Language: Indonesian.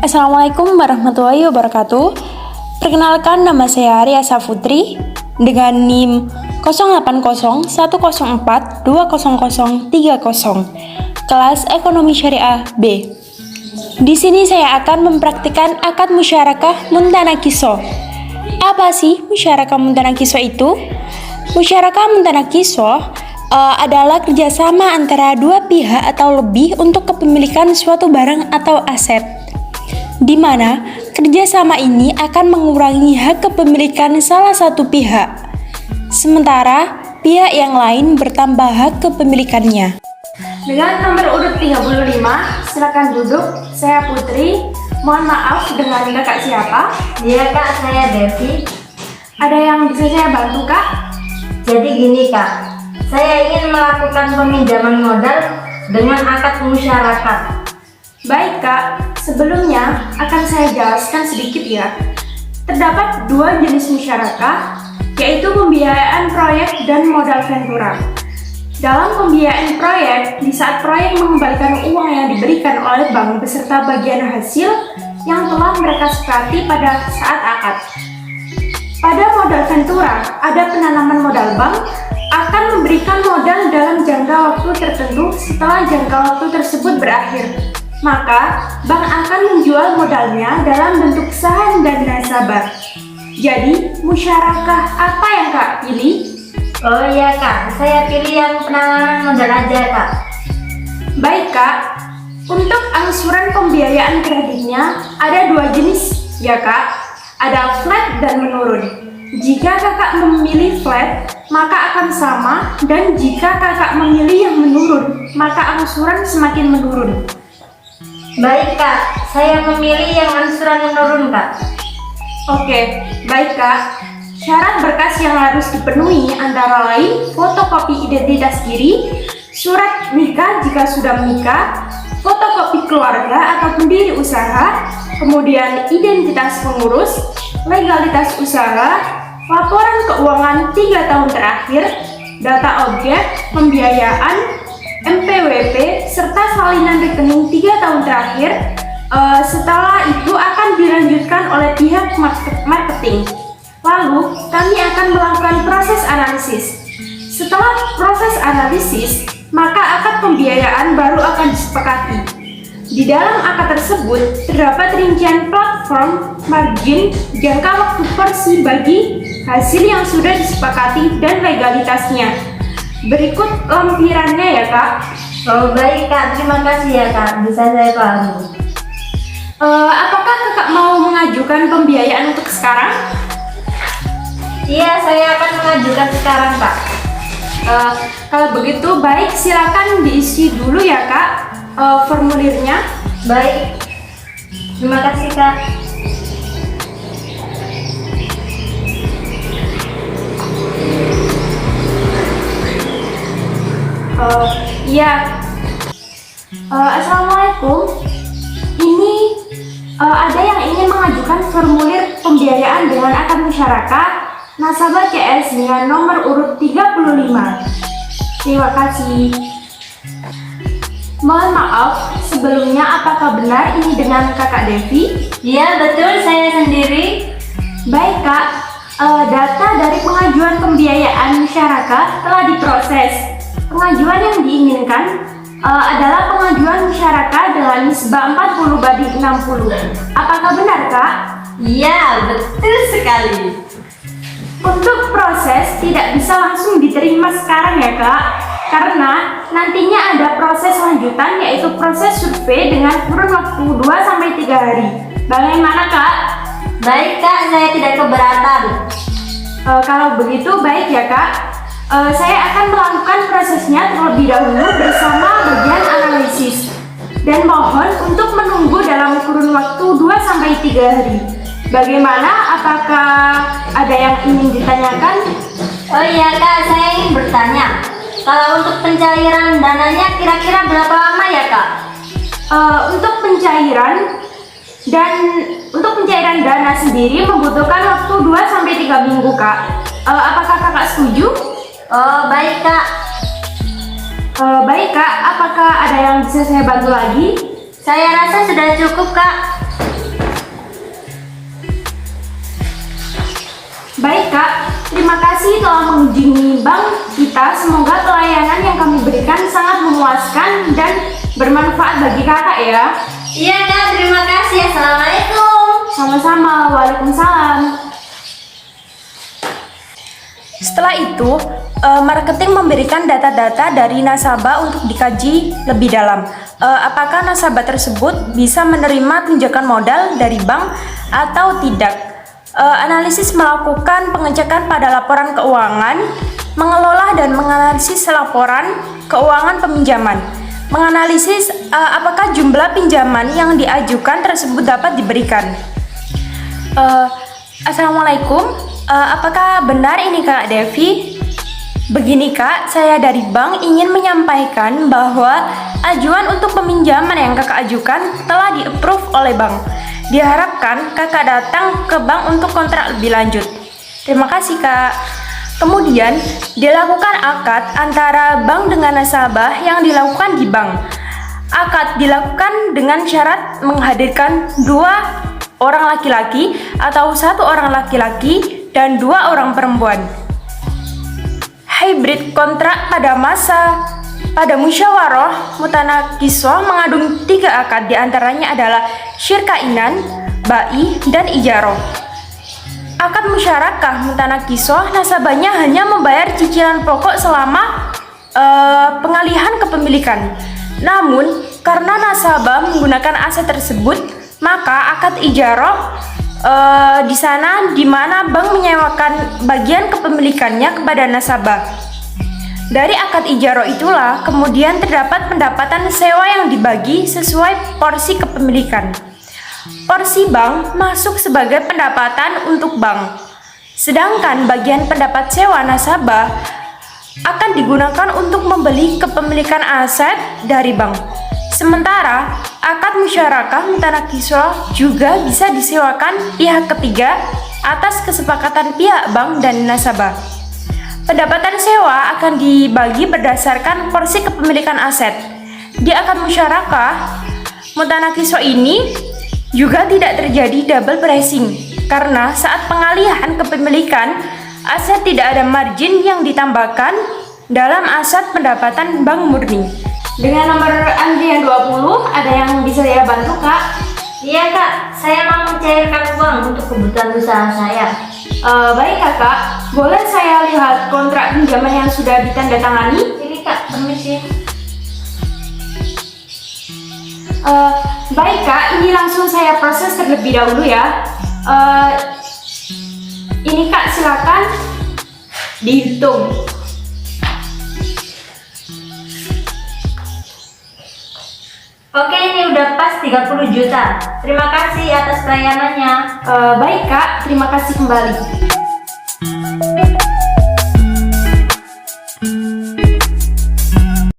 Assalamualaikum warahmatullahi wabarakatuh. Perkenalkan, nama saya Arya Safutri dengan NIM 080104200030, kelas Ekonomi Syariah B. Di sini saya akan mempraktikkan akad musyarakah muntanakiso. Apa sih musyarakah muntanakiso itu? Musyarakah muntanakiso adalah kerjasama antara dua pihak atau lebih untuk kepemilikan suatu barang atau aset, di mana kerjasama ini akan mengurangi hak kepemilikan salah satu pihak, sementara pihak yang lain bertambah hak kepemilikannya. Dengan nomor urut 35, silakan duduk. Saya Putri. Mohon maaf, dengan kakak siapa? Iya kak, saya Devi. Ada yang bisa saya bantu kak? Jadi gini kak, saya ingin melakukan peminjaman modal dengan akad musyarakah. Baik kak, sebelumnya akan saya jelaskan sedikit ya. Terdapat dua jenis musyarakah, yaitu pembiayaan proyek dan modal ventura. Dalam pembiayaan proyek, di saat proyek mengembalikan uang yang diberikan oleh bank beserta bagian hasil yang telah mereka sepakati pada saat akad. Pada modal ventura, ada penanaman modal bank akan memberikan modal dalam jangka waktu tertentu setelah jangka waktu tersebut berakhir. Maka, bank akan menjual modalnya dalam bentuk saham dan nasabah. Jadi, musyarakah apa yang kak pilih? Oh iya kak, saya pilih yang penanaman modal aja kak. Baik kak, untuk angsuran pembiayaan kreditnya ada dua jenis ya kak. Ada flat dan menurun. Jika kakak memilih flat, maka akan sama, dan jika kakak memilih yang menurun, maka angsuran semakin menurun. Baik kak, saya memilih yang angsuran menurun kak. Oke, baik kak. Syarat berkas yang harus dipenuhi antara lain fotokopi identitas diri, surat nikah jika sudah menikah, fotokopi keluarga atau pendiri usaha, kemudian identitas pengurus, legalitas usaha, laporan keuangan 3 tahun terakhir, data objek, pembiayaan, MPWP, serta salinan rekening 3 tahun terakhir. Setelah itu akan dilanjutkan oleh pihak marketing. Lalu, kami akan melakukan proses analisis. Setelah proses analisis, maka akad pembiayaan baru akan disepakati. Di dalam akad tersebut, terdapat rincian platform, margin, jangka waktu porsi bagi hasil yang sudah disepakati, dan legalitasnya. Berikut lampirannya ya kak. Oh baik kak, terima kasih ya kak, bisa saya pahami. Apakah kakak mau mengajukan pembiayaan untuk sekarang? Iya, saya akan mengajukan sekarang kak. Kalau begitu baik, silakan diisi dulu ya kak formulirnya. Baik, terima kasih kak. Iya. Assalamualaikum. Ini ada yang ingin mengajukan formulir pembiayaan dengan akad musyarakah nasabah CS dengan nomor urut 35. Terima kasih. Mohon maaf, sebelumnya apakah benar ini dengan kakak Devi? Iya betul, saya sendiri. Baik kak, data dari pengajuan pembiayaan musyarakah telah diproses. Pengajuan yang diinginkan adalah pengajuan musyarakah dengan nisbah 40/60. Apakah benar kak? Iya betul sekali. Untuk proses tidak bisa langsung diterima sekarang ya kak, karena nantinya ada proses lanjutan, yaitu proses survei dengan kurun waktu 2-3 hari. Bagaimana kak? Baik kak, saya tidak keberatan. Kalau begitu baik ya kak. Saya akan melakukan prosesnya terlebih dahulu bersama bagian analisis, dan mohon untuk menunggu dalam kurun waktu 2-3 hari. Bagaimana? Apakah ada yang ingin ditanyakan? Oh iya kak, saya ingin bertanya, kalau untuk pencairan dananya kira-kira berapa lama ya kak? Untuk pencairan dana sendiri membutuhkan waktu 2-3 minggu kak. Apakah kakak setuju? Oh baik kak. Baik kak, apakah ada yang bisa saya bantu lagi? Saya rasa sudah cukup kak. kasih telah mengunjungi bank kita. Semoga pelayanan yang kami berikan sangat memuaskan dan bermanfaat bagi kakak ya. Iya Kak, terima kasih. Assalamualaikum. Sama-sama, waalaikumsalam. Setelah itu, marketing memberikan data-data dari nasabah untuk dikaji lebih dalam. Apakah nasabah tersebut bisa menerima tunjakan modal dari bank atau tidak? Analisis melakukan pengecekan pada laporan keuangan, mengelola dan menganalisis laporan keuangan peminjaman, menganalisis apakah jumlah pinjaman yang diajukan tersebut dapat diberikan. Assalamualaikum. Apakah benar ini Kak Devi? Begini Kak, saya dari bank ingin menyampaikan bahwa ajuan untuk peminjaman yang kakak ajukan telah di-approve oleh bank. Diharapkan kakak datang ke bank untuk kontrak lebih lanjut. Terima kasih Kak. Kemudian dilakukan akad antara bank dengan nasabah yang dilakukan di bank. Akad dilakukan dengan syarat menghadirkan 2 orang laki-laki atau 1 orang laki-laki dan 2 orang perempuan. Hybrid kontrak pada musyawarah mutanakiswah mengandung 3 akad, diantaranya adalah syirkainan, bai, dan ijaroh. Akad musyarakah mutanakiswah, nasabahnya hanya membayar cicilan pokok selama pengalihan kepemilikan. Namun, karena nasabah menggunakan aset tersebut, maka akad ijaroh di sana di mana bank menyewakan bagian kepemilikannya kepada nasabah. Dari akad ijaroh itulah kemudian terdapat pendapatan sewa yang dibagi sesuai porsi kepemilikan. Porsi bank masuk sebagai pendapatan untuk bank, sedangkan bagian pendapat sewa nasabah akan digunakan untuk membeli kepemilikan aset dari bank. Sementara akad musyarakah mutanakiswah juga bisa disewakan pihak ketiga atas kesepakatan pihak bank dan nasabah. Pendapatan sewa akan dibagi berdasarkan porsi kepemilikan aset. Di akad musyarakah mutanakiswah ini juga tidak terjadi double pricing karena saat pengalihan kepemilikan aset tidak ada margin yang ditambahkan dalam aset pendapatan bank murni. Dengan nomor antrian 20, ada yang bisa saya bantu Kak? Iya Kak, saya mau mencairkan uang untuk kebutuhan usaha saya. Baik kakak, boleh saya lihat kontrak pinjaman yang sudah ditandatangani? Ini Kak, permisi. Baik Kak, ini langsung saya proses terlebih dahulu ya. Ini Kak, silakan dihitung. Oke, ini udah pas 30 juta. Terima kasih atas pelayanannya. Baik Kak, terima kasih kembali.